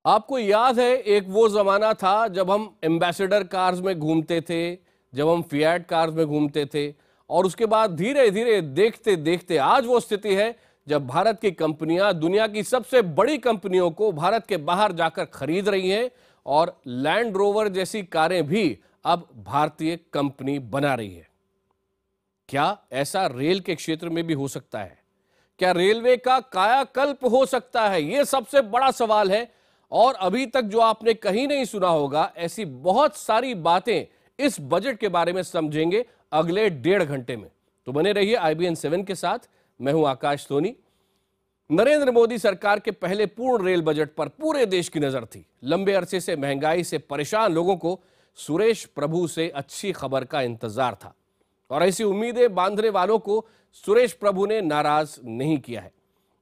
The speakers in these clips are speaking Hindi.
आपको याद है एक वो जमाना था जब हम एम्बेसडर कार्स में घूमते थे, जब हम फिएट कार्स में घूमते थे, और उसके बाद धीरे धीरे देखते देखते आज वो स्थिति है जब भारत की कंपनियां दुनिया की सबसे बड़ी कंपनियों को भारत के बाहर जाकर खरीद रही हैं और लैंड रोवर जैसी कारें भी अब भारतीय कंपनी बना रही है। क्या ऐसा रेल के क्षेत्र में भी हो सकता है? क्या रेलवे का कायाकल्प हो सकता है? यह सबसे बड़ा सवाल है और अभी तक जो आपने कहीं नहीं सुना होगा, ऐसी बहुत सारी बातें इस बजट के बारे में समझेंगे अगले 1.5 घंटे में। तो बने रहिए IBN 7 के साथ। मैं हूं आकाश सोनी। नरेंद्र मोदी सरकार के पहले पूर्ण रेल बजट पर पूरे देश की नजर थी। लंबे अरसे से महंगाई से परेशान लोगों को सुरेश प्रभु से अच्छी खबर का इंतजार था और ऐसी उम्मीदें बांधने वालों को सुरेश प्रभु ने नाराज नहीं किया है।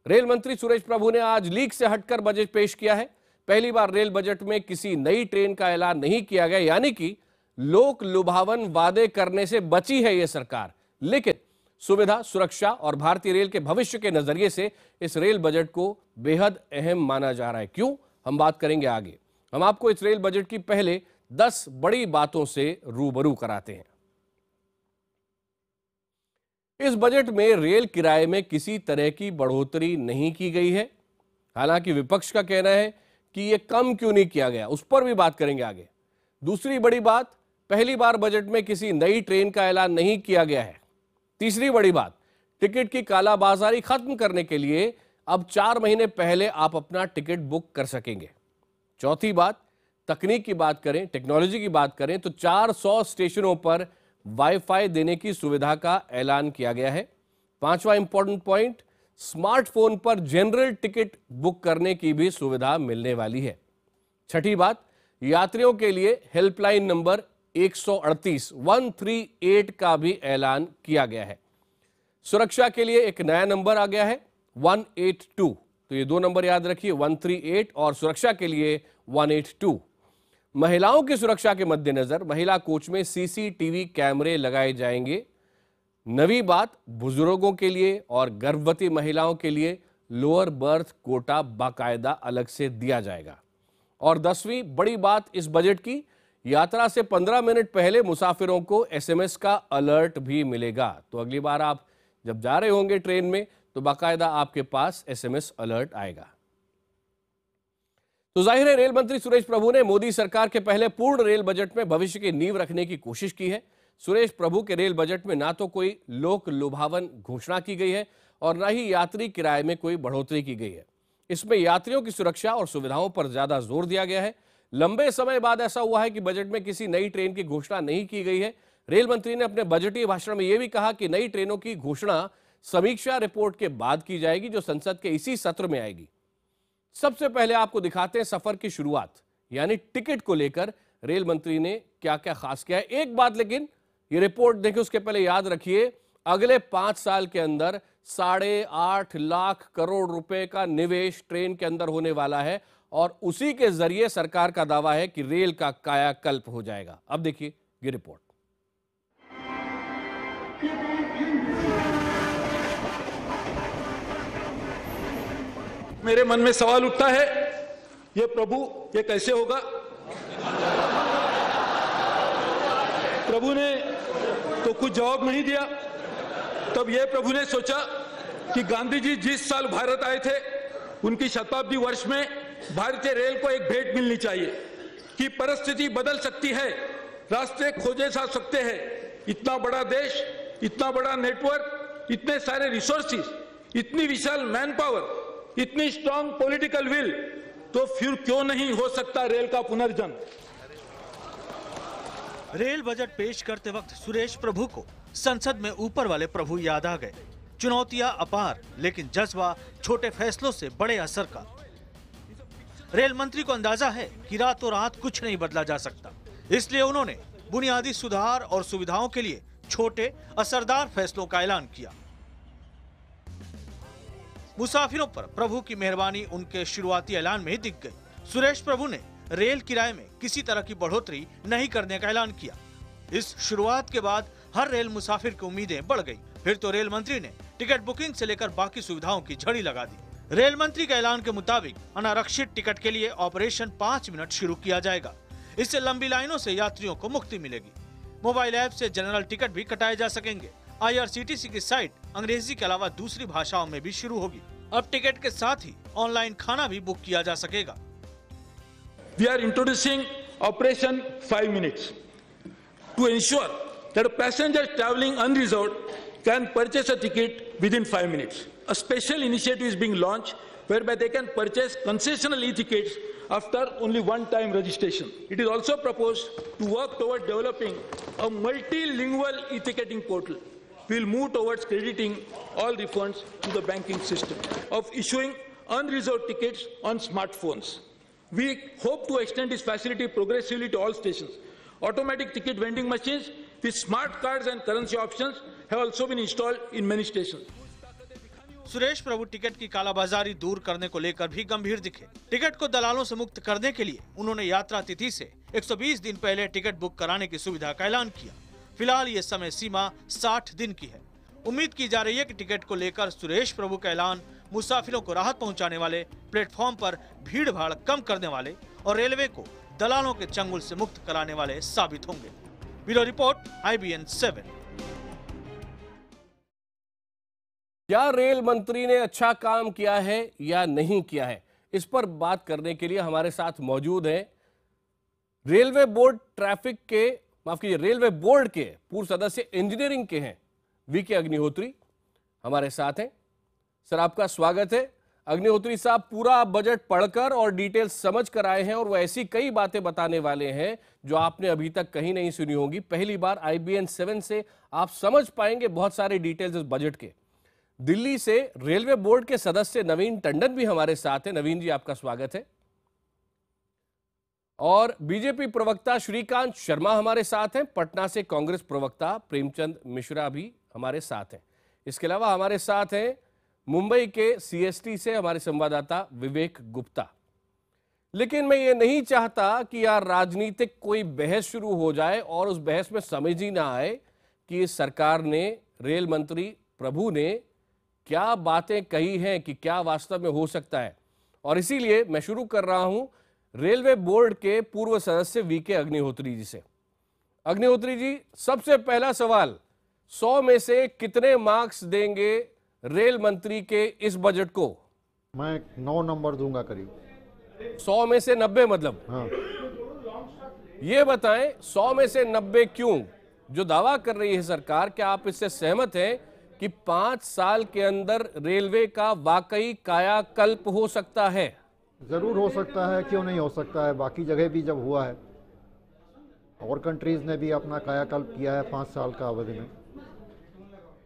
रेल मंत्री सुरेश प्रभु ने आज लीक से हटकर बजट पेश किया है। पहली बार रेल बजट में किसी नई ट्रेन का ऐलान नहीं किया गया, यानी कि लोक लुभावन वादे करने से बची है यह सरकार। लेकिन सुविधा, सुरक्षा और भारतीय रेल के भविष्य के नजरिए से इस रेल बजट को बेहद अहम माना जा रहा है। क्यों, हम बात करेंगे आगे। हम आपको इस रेल बजट की पहले 10 बड़ी बातों से रूबरू कराते हैं। इस बजट में रेल किराए में किसी तरह की बढ़ोतरी नहीं की गई है। हालांकि विपक्ष का कहना है कि यह कम क्यों नहीं किया गया, उस पर भी बात करेंगे आगे। दूसरी बड़ी बात, पहली बार बजट में किसी नई ट्रेन का ऐलान नहीं किया गया है। तीसरी बड़ी बात, टिकट की कालाबाजारी खत्म करने के लिए अब 4 महीने पहले आप अपना टिकट बुक कर सकेंगे। चौथी बात, तकनीक की बात करें, टेक्नोलॉजी की बात करें तो 400 स्टेशनों पर वाईफाई देने की सुविधा का ऐलान किया गया है। पांचवा इंपॉर्टेंट पॉइंट, स्मार्टफोन पर जनरल टिकट बुक करने की भी सुविधा मिलने वाली है। छठी बात, यात्रियों के लिए हेल्पलाइन नंबर 138 का भी ऐलान किया गया है। सुरक्षा के लिए एक नया नंबर आ गया है 182, तो ये 2 नंबर याद रखिए, 138 और सुरक्षा के लिए 182। महिलाओं की सुरक्षा के मद्देनजर महिला कोच में CCTV कैमरे लगाए जाएंगे। नवी बात, बुजुर्गों के लिए और गर्भवती महिलाओं के लिए लोअर बर्थ कोटा बाकायदा अलग से दिया जाएगा। और 10वीं बड़ी बात इस बजट की, यात्रा से 15 मिनट पहले मुसाफिरों को SMS का अलर्ट भी मिलेगा। तो अगली बार आप जब जा रहे होंगे ट्रेन में तो बाकायदा आपके पास SMS अलर्ट आएगा। तो जाहिर है रेल मंत्री सुरेश प्रभु ने मोदी सरकार के पहले पूर्ण रेल बजट में भविष्य की नींव रखने की कोशिश की है। सुरेश प्रभु के रेल बजट में ना तो कोई लोक लुभावन घोषणा की गई है और ना ही यात्री किराए में कोई बढ़ोतरी की गई है। इसमें यात्रियों की सुरक्षा और सुविधाओं पर ज्यादा जोर दिया गया है। लंबे समय बाद ऐसा हुआ है कि बजट में किसी नई ट्रेन की घोषणा नहीं की गई है। रेल मंत्री ने अपने बजटीय भाषण में यह भी कहा कि नई ट्रेनों की घोषणा समीक्षा रिपोर्ट के बाद की जाएगी, जो संसद के इसी सत्र में आएगी। सबसे पहले आपको दिखाते हैं सफर की शुरुआत, यानी टिकट को लेकर रेल मंत्री ने क्या क्या खास किया है। एक बात लेकिन ये रिपोर्ट देखिए, उसके पहले याद रखिए, अगले 5 साल के अंदर 8.5 लाख करोड़ रुपए का निवेश ट्रेन के अंदर होने वाला है और उसी के जरिए सरकार का दावा है कि रेल का कायाकल्प हो जाएगा। अब देखिए ये रिपोर्ट। मेरे मन में सवाल उठता है, ये प्रभु ये कैसे होगा? प्रभु ने तो कुछ जवाब नहीं दिया। तब ये प्रभु ने सोचा कि गांधी जी जिस साल भारत आए थे उनकी शताब्दी वर्ष में भारतीय रेल को एक भेंट मिलनी चाहिए कि परिस्थिति बदल सकती है, रास्ते खोजे जा सकते हैं। इतना बड़ा देश, इतना बड़ा नेटवर्क, इतने सारे रिसोर्सेज, इतनी विशाल मैन पावर, इतनी स्ट्रांग पॉलिटिकल विल, तो फिर क्यों नहीं हो सकता रेल का पुनर्जन्म? रेल बजट पेश करते वक्त सुरेश प्रभु को संसद में ऊपर वाले प्रभु याद आ गए। चुनौतियां अपार, लेकिन जज्बा छोटे फैसलों से बड़े असर का। रेल मंत्री को अंदाजा है कि रातों रात कुछ नहीं बदला जा सकता, इसलिए उन्होंने बुनियादी सुधार और सुविधाओं के लिए छोटे असरदार फैसलों का ऐलान किया। मुसाफिरों पर प्रभु की मेहरबानी उनके शुरुआती ऐलान में ही दिख गई। सुरेश प्रभु ने रेल किराए में किसी तरह की बढ़ोतरी नहीं करने का ऐलान किया। इस शुरुआत के बाद हर रेल मुसाफिर की उम्मीदें बढ़ गई। फिर तो रेल मंत्री ने टिकट बुकिंग से लेकर बाकी सुविधाओं की झड़ी लगा दी। रेल मंत्री के ऐलान के मुताबिक अनारक्षित टिकट के लिए ऑपरेशन 5 मिनट शुरू किया जाएगा। इससे लंबी लाइनों से यात्रियों को मुक्ति मिलेगी। मोबाइल ऐप से जनरल टिकट भी कटाए जा सकेंगे। IRCTC की साइट अंग्रेजी के अलावा दूसरी भाषाओं में भी शुरू होगी। अब टिकट के साथ ही ऑनलाइन खाना भी बुक किया जा सकेगा। We are introducing Operation 5 minutes to ensure that passengers traveling unreserved can purchase a ticket within 5 minutes. A special initiative is being launched whereby they can purchase concessional e-tickets after only one-time registration. It is also proposed to work toward developing a multilingual e-ticketing portal. We will move towards crediting all refunds to the banking system of issuing unreserved tickets on smartphones. We hope to extend this facility progressively to all stations. Automatic ticket vending machines with smart cards and currency options have also been installed in many stations. Suresh Prabhu ticket की कालाबाजारी दूर करने को लेकर भी गंभीर दिखे। टिकट को दलालों से मुक्त करने के लिए उन्होंने यात्रा तिथि से 120 दिन पहले टिकट बुक कराने की सुविधा का ऐलान किया। फिलहाल ये समय सीमा 60 दिन की है। उम्मीद की जा रही है कि टिकट को लेकर सुरेश प्रभु का ऐलान मुसाफिरों को राहत पहुंचाने वाले, प्लेटफॉर्म पर भीड़ भाड़ कम करने वाले और रेलवे को दलालों के चंगुल से मुक्त कराने वाले साबित होंगे। Bureau report, IBN 7। क्या रेल मंत्री ने अच्छा काम किया है या नहीं किया है, इस पर बात करने के लिए हमारे साथ मौजूद हैं रेलवे बोर्ड ट्रैफिक के, माफ कीजिए, रेलवे बोर्ड के पूर्व सदस्य इंजीनियरिंग के हैं VK अग्निहोत्री हमारे साथ हैं। सर, आपका स्वागत है। अग्निहोत्री साहब पूरा बजट पढ़कर और डिटेल समझ कर आए हैं और वो ऐसी कई बातें बताने वाले हैं जो आपने अभी तक कहीं नहीं सुनी होगी। पहली बार IBN 7 से आप समझ पाएंगे बहुत सारे डिटेल्स इस बजट के। दिल्ली से रेलवे बोर्ड के सदस्य नवीन टंडन भी हमारे साथ हैं। नवीन जी, आपका स्वागत है। और बीजेपी प्रवक्ता श्रीकांत शर्मा हमारे साथ हैं। पटना से कांग्रेस प्रवक्ता प्रेमचंद मिश्रा भी हमारे साथ हैं। इसके अलावा हमारे साथ हैं मुंबई के CST से हमारे संवाददाता विवेक गुप्ता। लेकिन मैं ये नहीं चाहता कि यार राजनीतिक कोई बहस शुरू हो जाए और उस बहस में समझ ही ना आए कि इस सरकार ने, रेल मंत्री प्रभु ने क्या बातें कही हैं कि क्या वास्तव में हो सकता है। और इसीलिए मैं शुरू कर रहा हूं रेलवे बोर्ड के पूर्व सदस्य VK अग्निहोत्री जी से। अग्निहोत्री जी, सबसे पहला सवाल, 100 में से कितने मार्क्स देंगे रेल मंत्री के इस बजट को? मैं 9 नंबर दूंगा करीब। 100 में से 90 मतलब? हाँ। ये बताएं 100 में से 90 क्यों? जो दावा कर रही है सरकार, क्या आप इससे सहमत हैं कि 5 साल के अंदर रेलवे का वाकई कायाकल्प हो सकता है? जरूर हो सकता है, क्यों नहीं हो सकता है। बाकी जगह भी जब हुआ है और कंट्रीज ने भी अपना कायाकल्प किया है 5 साल का अवधि में।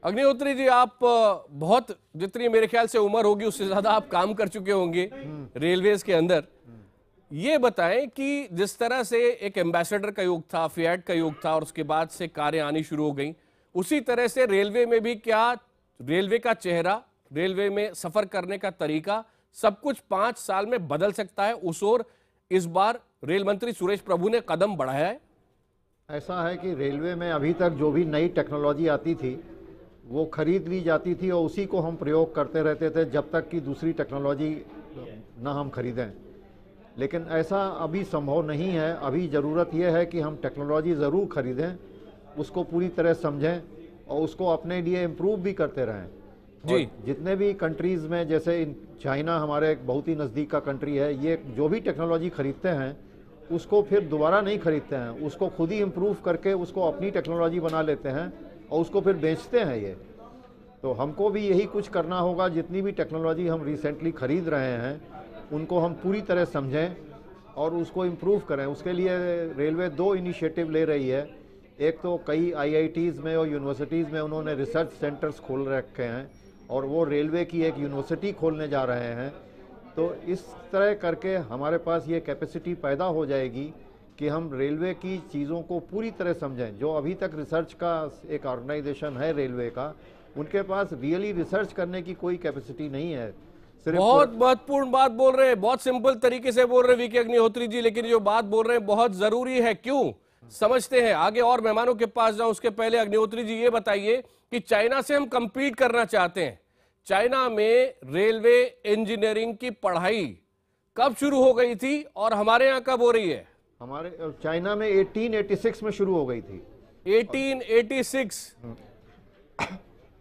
अग्निहोत्री जी, आप बहुत, जितनी मेरे ख्याल से उम्र होगी उससे ज्यादा आप काम कर चुके होंगे रेलवेज के अंदर। ये बताएं कि जिस तरह से एक एम्बेसडर का युग था, फिएट का युग था और उसके बाद से कारें आनी शुरू हो गई, उसी तरह से रेलवे में भी क्या रेलवे का चेहरा, रेलवे में सफर करने का तरीका सब कुछ 5 साल में बदल सकता है? उस ओर इस बार रेल मंत्री सुरेश प्रभु ने कदम बढ़ाया है। ऐसा है कि रेलवे में अभी तक जो भी नई टेक्नोलॉजी आती थी वो खरीद ली जाती थी और उसी को हम प्रयोग करते रहते थे जब तक कि दूसरी टेक्नोलॉजी ना हम खरीदें। लेकिन ऐसा अभी संभव नहीं है। अभी ज़रूरत यह है कि हम टेक्नोलॉजी ज़रूर खरीदें, उसको पूरी तरह समझें और उसको अपने लिए इम्प्रूव भी करते रहें। जी, जितने भी कंट्रीज़ में, जैसे चाइना हमारे एक बहुत ही नज़दीक का कंट्री है, ये जो भी टेक्नोलॉजी खरीदते हैं उसको फिर दोबारा नहीं खरीदते हैं, उसको खुद ही इम्प्रूव करके उसको अपनी टेक्नोलॉजी बना लेते हैं और उसको फिर बेचते हैं। ये तो हमको भी यही कुछ करना होगा। जितनी भी टेक्नोलॉजी हम रिसेंटली खरीद रहे हैं उनको हम पूरी तरह समझें और उसको इम्प्रूव करें। उसके लिए रेलवे 2 इनिशिएटिव ले रही है। एक तो कई IITs में और यूनिवर्सिटीज़ में उन्होंने रिसर्च सेंटर्स खोल रखे हैं और वो रेलवे की एक यूनिवर्सिटी खोलने जा रहे हैं। तो इस तरह करके हमारे पास ये कैपेसिटी पैदा हो जाएगी कि हम रेलवे की चीज़ों को पूरी तरह समझें। जो अभी तक रिसर्च का एक ऑर्गेनाइजेशन है रेलवे का, उनके पास रियली रिसर्च करने की कोई कैपेसिटी नहीं है। सिर्फ बहुत महत्वपूर्ण बात बोल रहे हैं, बहुत सिंपल तरीके से बोल रहे हैं VK अग्निहोत्री जी, लेकिन जो बात बोल रहे हैं बहुत जरूरी है। क्यों? समझते हैं। आगे और मेहमानों के पास जाऊं उसके पहले अग्निहोत्री जी ये बताइए कि चाइना से हम कंपीट करना चाहते हैं, चाइना में रेलवे इंजीनियरिंग की पढ़ाई कब शुरू हो गई थी और हमारे यहाँ कब हो रही है? हमारे चाइना में 1886 में शुरू हो गई थी। 1886।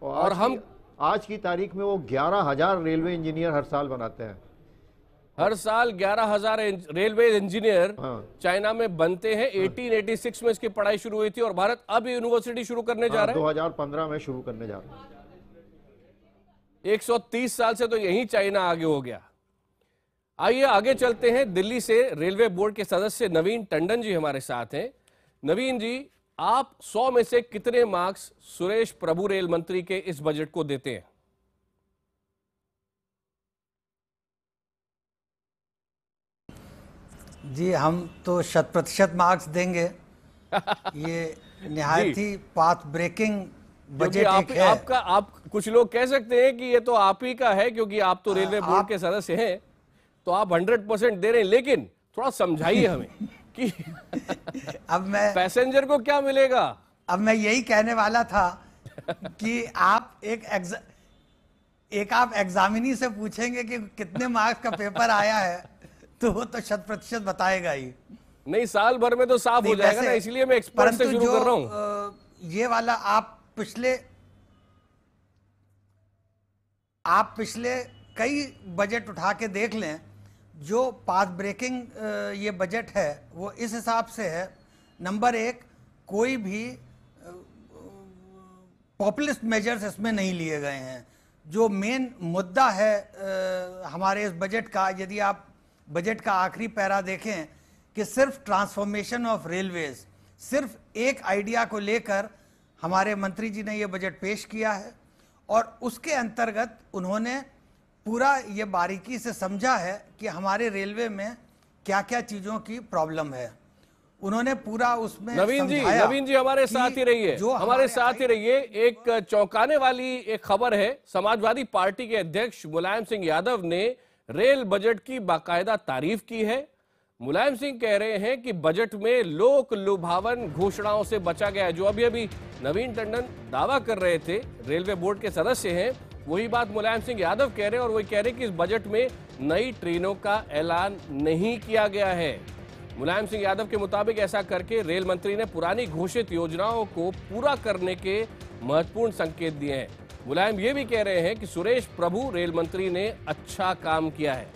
और हम आज की तारीख में वो 11,000 रेलवे इंजीनियर हर साल बनाते हैं। हर साल 11,000 रेलवे इंजीनियर हाँ। चाइना में बनते हैं। 1886 में इसकी पढ़ाई शुरू हुई थी और भारत अब यूनिवर्सिटी शुरू करने जा रहा है। 2015 में शुरू करने जा रहा है। 130 साल से तो यही चाइना आगे हो गया। आइए आगे चलते हैं। दिल्ली से रेलवे बोर्ड के सदस्य नवीन टंडन जी हमारे साथ हैं। नवीन जी, आप 100 में से कितने मार्क्स सुरेश प्रभु रेल मंत्री के इस बजट को देते हैं? जी, हम तो 100% मार्क्स देंगे। ये निहायत ही पाथ ब्रेकिंग बजट आप, एक है। आप कुछ लोग कह सकते हैं कि ये तो आप ही का है क्योंकि आप तो रेलवे बोर्ड के सदस्य हैं, तो आप 100% दे रहे हैं, लेकिन थोड़ा समझाइए हमें कि अब मैं पैसेंजर को क्या मिलेगा। अब मैं यही कहने वाला था कि आप आप एग्जामिनी से पूछेंगे कि कितने मार्क्स का पेपर आया है तो वो तो 100% बताएगा ही नहीं। साल भर में तो साफ हो जाएगा ना, इसलिए मैं एक्सपर्ट से शुरू कर रहा हूं। ये वाला आप पिछले कई बजट उठा के देख लें, जो पाथ ब्रेकिंग ये बजट है वो इस हिसाब से है। नंबर 1, कोई भी पॉपुलिस्ट मेजर्स इसमें नहीं लिए गए हैं। जो मेन मुद्दा है हमारे इस बजट का, यदि आप बजट का आखिरी पैरा देखें कि सिर्फ ट्रांसफॉर्मेशन ऑफ रेलवेज, सिर्फ एक आइडिया को लेकर हमारे मंत्री जी ने ये बजट पेश किया है और उसके अंतर्गत उन्होंने पूरा ये बारीकी से समझा है कि हमारे रेलवे में क्या क्या चीज़ों की प्रॉब्लम है। उन्होंने पूरा उसमें नवीन जी हमारे साथ ही रहिए, हमारे साथ ही रहिए। एक चौंकाने वाली एक खबर है। समाजवादी पार्टी के अध्यक्ष मुलायम सिंह यादव ने रेल बजट की बाकायदा तारीफ की है। मुलायम सिंह कह रहे हैं कि बजट में लोक लुभावन घोषणाओं से बचा गया है। जो अभी अभी नवीन टंडन दावा कर रहे थे, रेलवे बोर्ड के सदस्य हैं, वही बात मुलायम सिंह यादव कह रहे हैं और वही कह रहे हैं कि इस बजट में नई ट्रेनों का ऐलान नहीं किया गया है। मुलायम सिंह यादव के मुताबिक ऐसा करके रेल मंत्री ने पुरानी घोषित योजनाओं को पूरा करने के महत्वपूर्ण संकेत दिए हैं। मुलायम ये भी कह रहे हैं कि सुरेश प्रभु रेल मंत्री ने अच्छा काम किया है।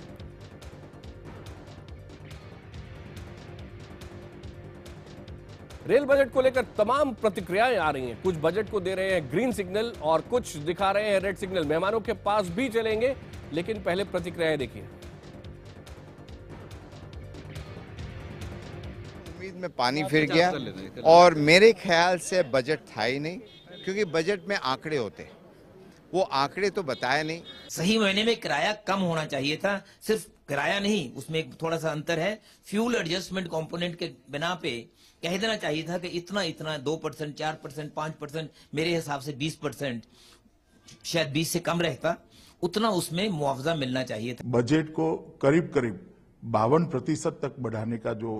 रेल बजट को लेकर तमाम प्रतिक्रियाएं आ रही हैं। कुछ बजट को दे रहे हैं ग्रीन सिग्नल और कुछ दिखा रहे हैं रेड सिग्नल। मेहमानों के पास भी चलेंगे, लेकिन पहले प्रतिक्रियाएं देखिए। उम्मीद में पानी फिर गया और मेरे ख्याल से बजट था ही नहीं, क्योंकि बजट में आंकड़े होते हैं, वो आंकड़े तो बताया नहीं। सही महीने में किराया कम होना चाहिए था, सिर्फ किराया नहीं, उसमें एक थोड़ा सा अंतर है। फ्यूल एडजस्टमेंट कंपोनेंट के बिना पे कह देना चाहिए था कि इतना 2%, 4%, 5%, मेरे हिसाब से 20%, शायद 20 से कम रहता, उतना उसमें मुआवजा मिलना चाहिए था। बजट को करीब 52% तक बढ़ाने का जो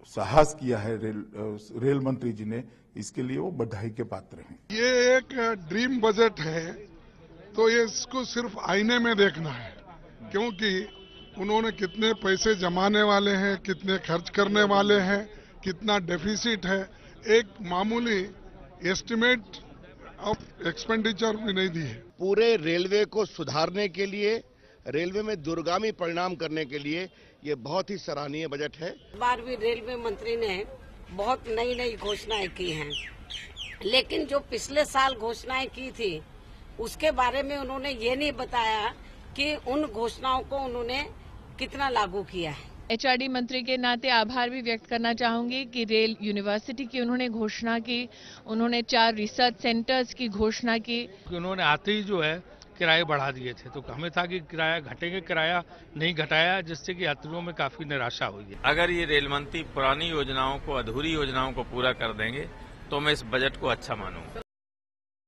साहस किया है रेल मंत्री जी ने, इसके लिए वो बधाई के पात्र हैं। ये एक ड्रीम बजट है, तो ये इसको सिर्फ आईने में देखना है, क्योंकि उन्होंने कितने पैसे जमाने वाले हैं, कितने खर्च करने वाले हैं, कितना डेफिसिट है, एक मामूली एस्टिमेट ऑफ एक्सपेंडिचर भी नहीं दी है। पूरे रेलवे को सुधारने के लिए, रेलवे में दूरगामी परिणाम करने के लिए ये बहुत ही सराहनीय बजट है। इस बार भी रेलवे मंत्री ने बहुत नई घोषणाएं की हैं, लेकिन जो पिछले साल घोषणाएं की थी उसके बारे में उन्होंने ये नहीं बताया कि उन घोषणाओं को उन्होंने कितना लागू किया है। एचआरडी मंत्री के नाते आभार भी व्यक्त करना चाहूंगी कि रेल यूनिवर्सिटी की उन्होंने घोषणा की, उन्होंने 4 रिसर्च सेंटर्स की घोषणा की। उन्होंने आते ही जो है किराए बढ़ा दिए थे, तो हमें था कि किराया घटेंगे, किराया नहीं घटाया, जिससे कि यात्रियों में काफी निराशा हुई है। अगर ये रेल मंत्री पुरानी योजनाओं को, अधूरी योजनाओं को पूरा कर देंगे तो मैं इस बजट को अच्छा मानूंगा।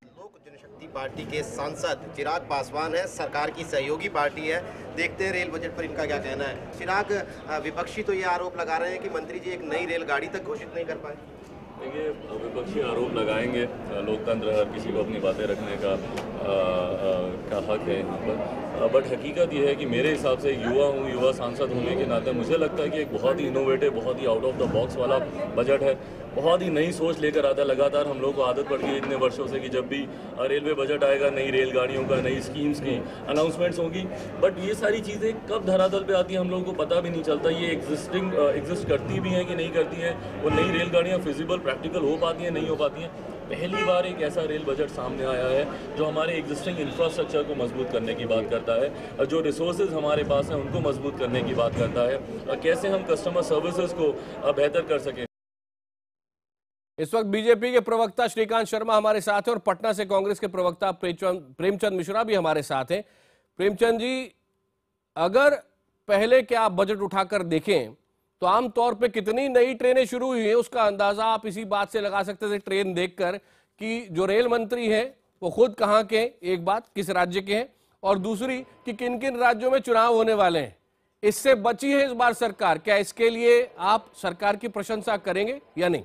लोक जनशक्ति पार्टी के सांसद चिराग पासवान है, सरकार की सहयोगी पार्टी है। देखते हैं रेल बजट पर इनका क्या कहना है। चिराग, विपक्षी तो ये आरोप लगा रहे हैं कि मंत्री जी एक नई रेलगाड़ी तक घोषित नहीं कर पाए। देखिए, विपक्षी आरोप लगाएंगे, लोकतंत्र हर किसी को अपनी बातें रखने का हक है यहाँ पर, बट हकीकत ये है कि मेरे हिसाब से युवा सांसद होने के नाते मुझे लगता है कि एक बहुत ही इनोवेटिव, बहुत ही आउट ऑफ द बॉक्स वाला बजट है, बहुत ही नई सोच लेकर आता है। लगातार हम लोग को आदत पड़ गई इतने वर्षों से कि जब भी रेलवे बजट आएगा, नई रेलगाड़ियों का, नई स्कीम्स की अनाउंसमेंट्स होगी, बट ये सारी चीज़ें कब धरातल पे आती है हम लोगों को पता भी नहीं चलता। ये एग्जिस्ट करती भी हैं कि नहीं करती हैं, वो नई रेलगाड़ियाँ फिजिबल प्रैक्टिकल हो पाती हैं, नहीं हो पाती हैं। पहली बार एक ऐसा रेल बजट सामने आया है जो हमारे एग्जिस्टिंग इंफ्रास्ट्रक्चर को मजबूत करने की बात करता है, जो रिसोर्सेज हमारे पास हैं उनको मजबूत करने की बात करता है, और कैसे हम कस्टमर सर्विसेज को बेहतर कर सकें। इस वक्त बीजेपी के प्रवक्ता श्रीकांत शर्मा हमारे साथ हैं और पटना से कांग्रेस के प्रवक्ता प्रेमचंद मिश्रा भी हमारे साथ हैं। प्रेमचंद जी, अगर पहले के आप बजट उठाकर देखें तो आमतौर पे कितनी नई ट्रेनें शुरू हुई हैं उसका अंदाजा आप इसी बात से लगा सकते थे ट्रेन देखकर कि जो रेल मंत्री हैं वो खुद कहाँ के, एक बात किस राज्य के हैं, और दूसरी कि किन किन राज्यों में चुनाव होने वाले हैं। इससे बची है इस बार सरकार, क्या इसके लिए आप सरकार की प्रशंसा करेंगे या नहीं?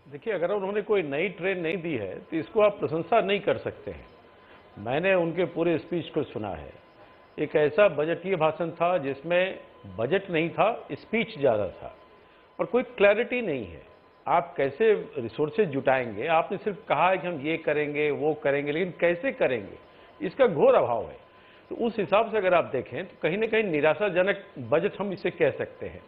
देखिए, अगर उन्होंने कोई नई ट्रेन नहीं दी है तो इसको आप प्रशंसा नहीं कर सकते हैं। मैंने उनके पूरे स्पीच को सुना है। एक ऐसा बजटीय भाषण था जिसमें बजट नहीं था, स्पीच ज़्यादा था और कोई क्लैरिटी नहीं है। आप कैसे रिसोर्सेज जुटाएंगे? आपने सिर्फ कहा है कि हम ये करेंगे वो करेंगे, लेकिन कैसे करेंगे इसका घोर अभाव है। तो उस हिसाब से अगर आप देखें तो कहीं ना कहीं निराशाजनक बजट हम इसे कह सकते हैं।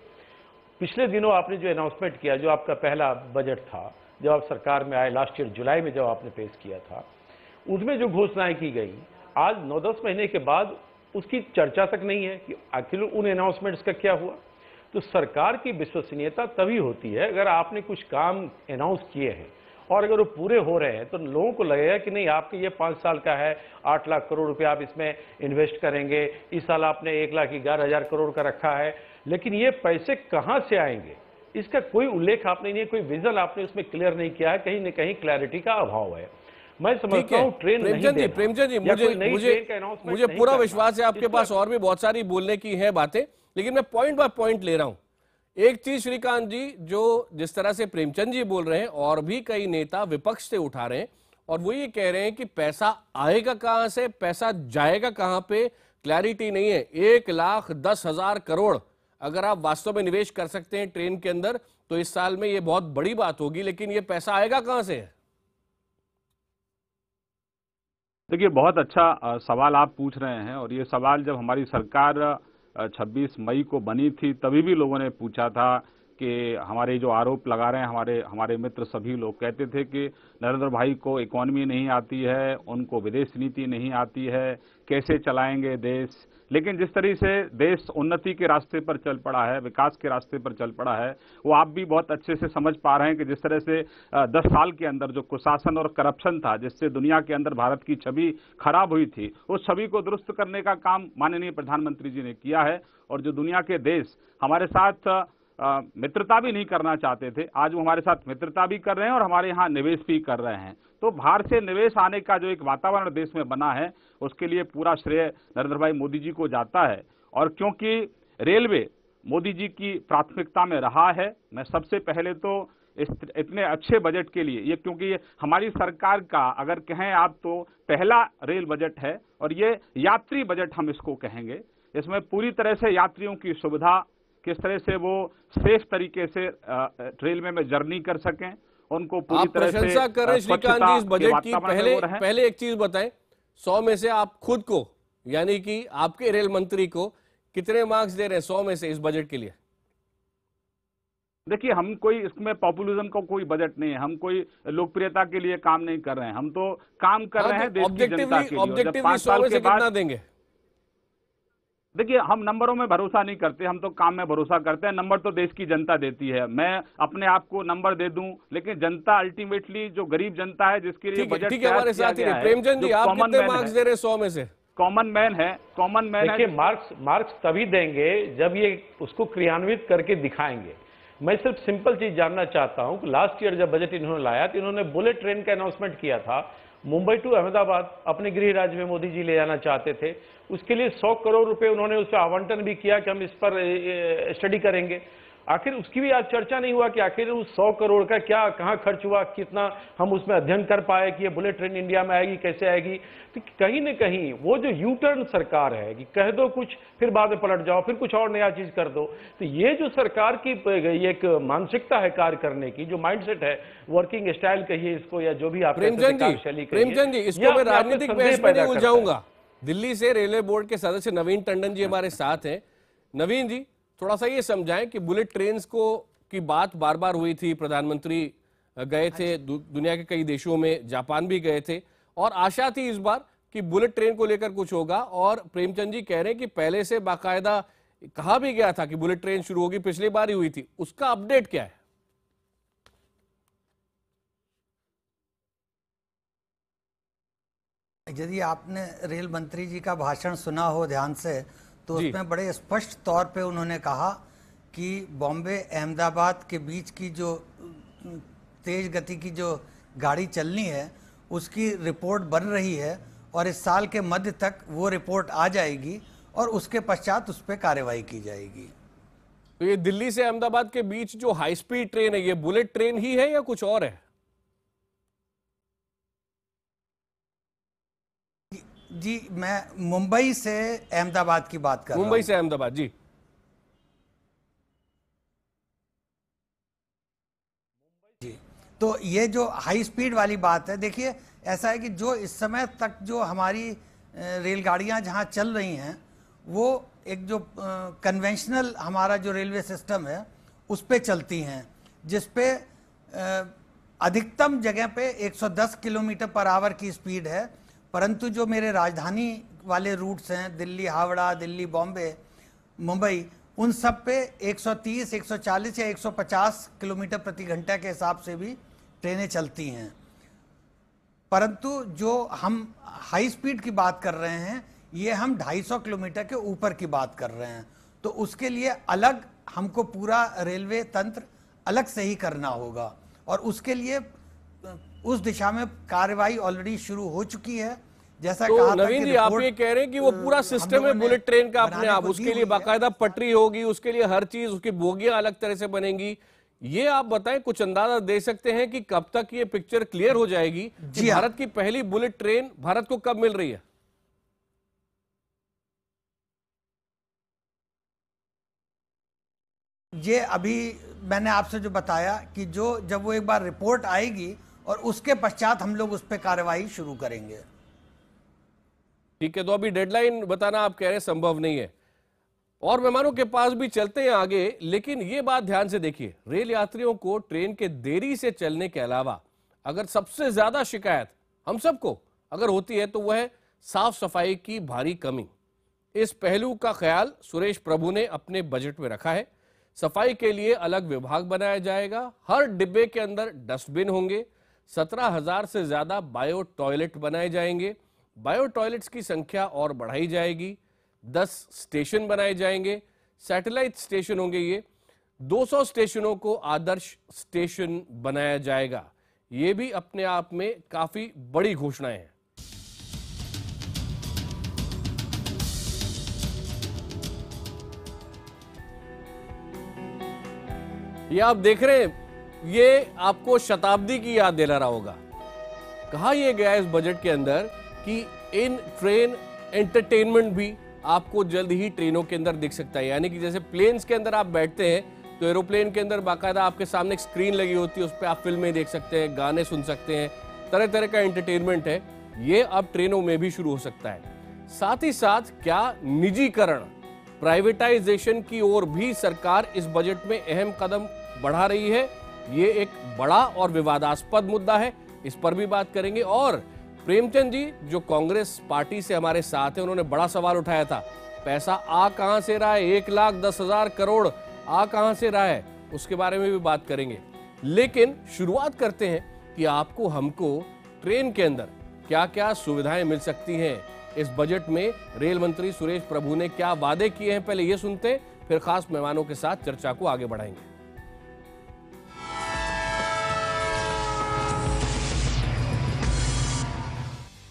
पिछले दिनों आपने जो अनाउंसमेंट किया, जो आपका पहला बजट था जब आप सरकार में आए लास्ट ईयर जुलाई में जब आपने पेश किया था, उसमें जो घोषणाएं की गई आज 9-10 महीने के बाद उसकी चर्चा तक नहीं है कि आखिर उन अनाउंसमेंट्स का क्या हुआ। तो सरकार की विश्वसनीयता तभी होती है अगर आपने कुछ काम अनाउंस किए हैं और अगर वो पूरे हो रहे हैं तो लोगों को लगेगा कि नहीं, आपके ये 5 साल का है, 8 लाख करोड़ रुपए आप इसमें इन्वेस्ट करेंगे, इस साल आपने 1,11,000 करोड़ का रखा है, लेकिन ये पैसे कहाँ से आएंगे इसका कोई उल्लेख आपने नहीं, कोई विजन आपने उसमें क्लियर नहीं किया है। कहीं न कहीं क्लैरिटी का अभाव है। मैं समझता हूं ट्रेन नहीं देना। प्रेमचंद जी, मुझे पूरा विश्वास है आपके पास और भी बहुत सारी बोलने की है बातें, लेकिन मैं पॉइंट बाय पॉइंट ले रहा हूं। एक चीज श्रीकांत जी, जो जिस तरह से प्रेमचंद जी बोल रहे हैं और भी कई नेता विपक्ष से उठा रहे हैं और वो ये कह रहे हैं कि पैसा आएगा कहां से, पैसा जाएगा कहां पे, क्लैरिटी नहीं है। 1,10,000 करोड़ अगर आप वास्तव में निवेश कर सकते हैं ट्रेन के अंदर तो इस साल में ये बहुत बड़ी बात होगी, लेकिन ये पैसा आएगा कहां से? देखिए, बहुत अच्छा सवाल आप पूछ रहे हैं और ये सवाल जब हमारी सरकार 26 मई को बनी थी तभी भी लोगों ने पूछा था कि हमारे जो आरोप लगा रहे हैं हमारे मित्र सभी लोग कहते थे कि नरेंद्र भाई को इकोनॉमी नहीं आती है, उनको विदेश नीति नहीं आती है, कैसे चलाएंगे देश। लेकिन जिस तरह से देश उन्नति के रास्ते पर चल पड़ा है, विकास के रास्ते पर चल पड़ा है, वो आप भी बहुत अच्छे से समझ पा रहे हैं कि जिस तरह से 10 साल के अंदर जो कुशासन और करप्शन था जिससे दुनिया के अंदर भारत की छवि खराब हुई थी, उस छवि को दुरुस्त करने का काम माननीय प्रधानमंत्री जी ने किया है। और जो दुनिया के देश हमारे साथ मित्रता भी नहीं करना चाहते थे, आज वो हमारे साथ मित्रता भी कर रहे हैं और हमारे यहाँ निवेश भी कर रहे हैं। तो बाहर से निवेश आने का जो एक वातावरण देश में बना है उसके लिए पूरा श्रेय नरेंद्र भाई मोदी जी को जाता है। और क्योंकि रेलवे मोदी जी की प्राथमिकता में रहा है, मैं सबसे पहले तो इतने अच्छे बजट के लिए ये, क्योंकि ये हमारी सरकार का अगर कहें आप तो पहला रेल बजट है और ये यात्री बजट हम इसको कहेंगे। इसमें पूरी तरह से यात्रियों की सुविधा, किस तरह से वो सेफ तरीके से रेलवे में जर्नी कर सकें, उनको पूरी तरह से प्रशंसा करें श्रीकांत जी इस बजट की। पहले एक चीज बताएं, 100 में से आप खुद को यानी कि आपके रेल मंत्री को कितने मार्क्स दे रहे हैं 100 में से इस बजट के लिए? देखिए, हम कोई इसमें पॉपुलिज्म का कोई बजट नहीं है, हम कोई लोकप्रियता के लिए काम नहीं कर रहे हैं, हम तो काम कर रहे हैं देश की जनता के लिए। ऑब्जेक्टिवली 100 में से कितना देंगे? देखिए, हम नंबरों में भरोसा नहीं करते, हम तो काम में भरोसा करते हैं। नंबर तो देश की जनता देती है, मैं अपने आप को नंबर दे दूं, लेकिन जनता अल्टीमेटली जो गरीब जनता है जिसके लिए बजट हमारे साथ ही प्रेमचंद जी, आप कितने मार्क्स दे रहे हैं 100 में से? कॉमन मैन है। देखिए, मार्क्स तभी देंगे जब ये उसको क्रियान्वित करके दिखाएंगे। मैं सिर्फ सिंपल चीज जानना चाहता हूं कि लास्ट ईयर जब बजट इन्होंने लाया तो इन्होंने बुलेट ट्रेन का अनाउंसमेंट किया था, मुंबई टू अहमदाबाद अपने गृह राज्य में मोदी जी ले जाना चाहते थे। उसके लिए 100 करोड़ रुपए उन्होंने उसका आवंटन भी किया कि हम इस पर स्टडी करेंगे। आखिर उसकी भी आज चर्चा नहीं हुआ कि आखिर उस 100 करोड़ का क्या कहां खर्च हुआ, कितना हम उसमें अध्ययन कर पाए कि ये बुलेट ट्रेन इंडिया में आएगी, कैसे आएगी। तो कहीं ना कहीं वो जो यू टर्न सरकार है कि कह दो कुछ फिर बाद में पलट जाओ, फिर कुछ और नया चीज कर दो, तो ये जो सरकार की एक मानसिकता है कार्य करने की, जो माइंडसेट है, वर्किंग स्टाइल कहिए इसको या जो भी आप प्रेमचंद जी, इसको मैं राजनीतिक बहस में नहीं उलझाऊंगा। दिल्ली से रेलवे बोर्ड के सदस्य नवीन टंडन जी हमारे साथ हैं। नवीन जी, थोड़ा सा ये समझाएं कि बुलेट ट्रेन्स को की बात बार बार हुई थी, प्रधानमंत्री गए थे दुनिया के कई देशों में, जापान भी गए थे और आशा थी इस बार कि बुलेट ट्रेन को लेकर कुछ होगा। और प्रेमचंद जी कह रहे हैं कि पहले से बाकायदा कहा भी गया था कि बुलेट ट्रेन शुरू होगी, पिछली बार ही हुई थी, उसका अपडेट क्या है? यदि आपने रेल मंत्री जी का भाषण सुना हो ध्यान से, तो उसमें बड़े स्पष्ट तौर पे उन्होंने कहा कि बॉम्बे अहमदाबाद के बीच की जो तेज गति की जो गाड़ी चलनी है उसकी रिपोर्ट बन रही है और इस साल के मध्य तक वो रिपोर्ट आ जाएगी और उसके पश्चात उस पर कार्रवाई की जाएगी। तो ये दिल्ली से अहमदाबाद के बीच जो हाई स्पीड ट्रेन है, ये बुलेट ट्रेन ही है या कुछ और है? जी, मैं मुंबई से अहमदाबाद की बात कर रहा हूं। मुंबई से अहमदाबाद, जी। जी, तो ये जो हाई स्पीड वाली बात है, देखिए ऐसा है कि जो इस समय तक जो हमारी रेलगाड़ियां जहां चल रही हैं, वो एक जो कन्वेंशनल हमारा जो रेलवे सिस्टम है उस पे चलती हैं, जिस पे अधिकतम जगह पे 110 किलोमीटर पर आवर की स्पीड है। परंतु जो मेरे राजधानी वाले रूट्स हैं, दिल्ली हावड़ा, दिल्ली बॉम्बे, मुंबई, उन सब पे 130, 140 या 150 किलोमीटर प्रति घंटा के हिसाब से भी ट्रेनें चलती हैं। परंतु जो हम हाई स्पीड की बात कर रहे हैं, ये हम 250 किलोमीटर के ऊपर की बात कर रहे हैं। तो उसके लिए अलग हमको पूरा रेलवे तंत्र अलग से ही करना होगा और उसके लिए उस दिशा में कार्रवाई ऑलरेडी शुरू हो चुकी है। जैसा तो कहा नवीन जी, आप ये कह रहे हैं कि वो पूरा सिस्टम है बुलेट ट्रेन का अपने आप, उसके लिए बाकायदा पटरी होगी, उसके लिए हर चीज, उसकी बोगियां अलग तरह से बनेंगी। ये आप बताएं, कुछ अंदाजा दे सकते हैं कि कब तक ये पिक्चर क्लियर हो जाएगी कि भारत की पहली बुलेट ट्रेन भारत को कब मिल रही है? ये अभी मैंने आपसे जो बताया कि जब वो एक बार रिपोर्ट आएगी और उसके पश्चात हम लोग उस पर कार्रवाई शुरू करेंगे। ठीक है, तो अभी डेडलाइन बताना आप कह रहे हैं संभव नहीं है और मेहमानों के पास भी चलते हैं आगे। लेकिन ये बात ध्यान से देखिए, रेल यात्रियों को ट्रेन के देरी से चलने के अलावा अगर सबसे ज्यादा शिकायत हम सबको अगर होती है तो वह है साफ सफाई की भारी कमी। इस पहलू का ख्याल सुरेश प्रभु ने अपने बजट में रखा है। सफाई के लिए अलग विभाग बनाया जाएगा, हर डिब्बे के अंदर डस्टबिन होंगे, 17,000 से ज्यादा बायो टॉयलेट बनाए जाएंगे, बायो टॉयलेट्स की संख्या और बढ़ाई जाएगी, 10 स्टेशन बनाए जाएंगे, सैटेलाइट स्टेशन होंगे ये, 200 स्टेशनों को आदर्श स्टेशन बनाया जाएगा। ये भी अपने आप में काफी बड़ी घोषणाएं हैं। ये आप देख रहे हैं, ये आपको शताब्दी की याद दिला रहा होगा। कहा यह गया इस बजट के अंदर कि इन ट्रेन एंटरटेनमेंट भी आपको जल्द ही ट्रेनों के अंदर दिख सकता है। यानी कि जैसे प्लेन्स के अंदर आप बैठते हैं तो एरोप्लेन के अंदर बाकायदा आपके सामने एक स्क्रीन लगी होती है, उस पर आप फिल्में देख सकते हैं, गाने सुन सकते हैं, तरह तरह का एंटरटेनमेंट है। ये अब ट्रेनों में भी शुरू हो सकता है। साथ ही साथ क्या निजीकरण, प्राइवेटाइजेशन की ओर भी सरकार इस बजट में अहम कदम बढ़ा रही है। ये एक बड़ा और विवादास्पद मुद्दा है, इस पर भी बात करेंगे। और प्रेमचंद जी जो कांग्रेस पार्टी से हमारे साथ हैं, उन्होंने बड़ा सवाल उठाया था, पैसा आ कहां से रहा है, 1,10,000 करोड़ आ कहां से रहा है, उसके बारे में भी बात करेंगे। लेकिन शुरुआत करते हैं कि आपको हमको ट्रेन के अंदर क्या क्या सुविधाएं मिल सकती हैं। इस बजट में रेल मंत्री सुरेश प्रभु ने क्या वादे किए हैं, पहले ये सुनते, फिर खास मेहमानों के साथ चर्चा को आगे बढ़ाएंगे।